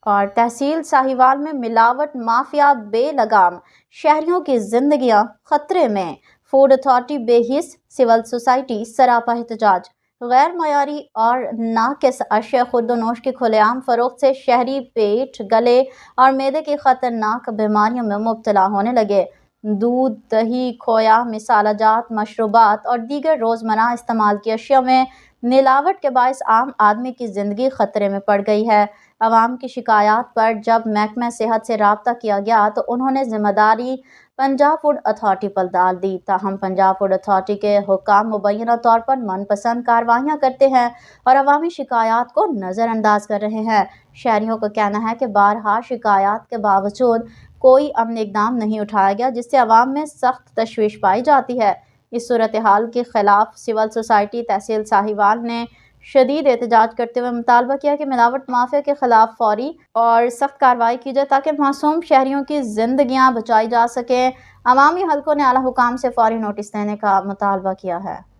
اور تحصیل ساہیوال میں ملاوٹ مافیا بے لگام، شہریوں کی زندگیاں خطرے میں، فوڈ اتھارٹی بے حس، سول سوسائٹی سراپا احتجاج۔ غیر معیاری اور ناقص اشیاء خورد و نوش کی کھلے عام فروخت سے شہری پیٹ، گلے اور معدے کی خطرناک بیماریوں میں مبتلا ہونے لگے۔ دودھ، دہی، کھویا، مسالہ جات، مشروبات اور دیگر روزمرہ استعمال کی اشیاء میں ملاوٹ کے باعث عام آدمی کی زندگی خطرے میں پڑ گئی ہے۔ عوام کی شکایات پر جب محکمہ صحت سے رابطہ کیا گیا تو انہوں نے ذمہ داری پنجاب فوڈ اتھارٹی پر ڈال دی، تاہم پنجاب فوڈ اتھارٹی کے حکام مبینہ طور پر من پسند کارروائیاں کرتے ہیں اور عوامی شکایات کو نظر انداز کر رہے ہیں۔ شہریوں کا کہنا ہے کہ بارہا شکایات کے باوجود کوئی عملی اقدام نہیں اٹھایا گیا، جس سے عوام میں سخت تشویش پائی جاتی ہے۔ اس صورتحال کے خلاف سول سوسائٹی تحصیل ساہیوال نے شدید احتجاج کرتے ہوئے مطالبہ کیا کہ ملاوٹ مافیا کے خلاف فوری اور سخت کارروائی کی جائے تاکہ معصوم شہریوں کی زندگیاں بچائی جا سکیں۔ عوامی حلقوں نے اعلیٰ حکام سے فوری نوٹس دینے کا مطالبہ کیا ہے۔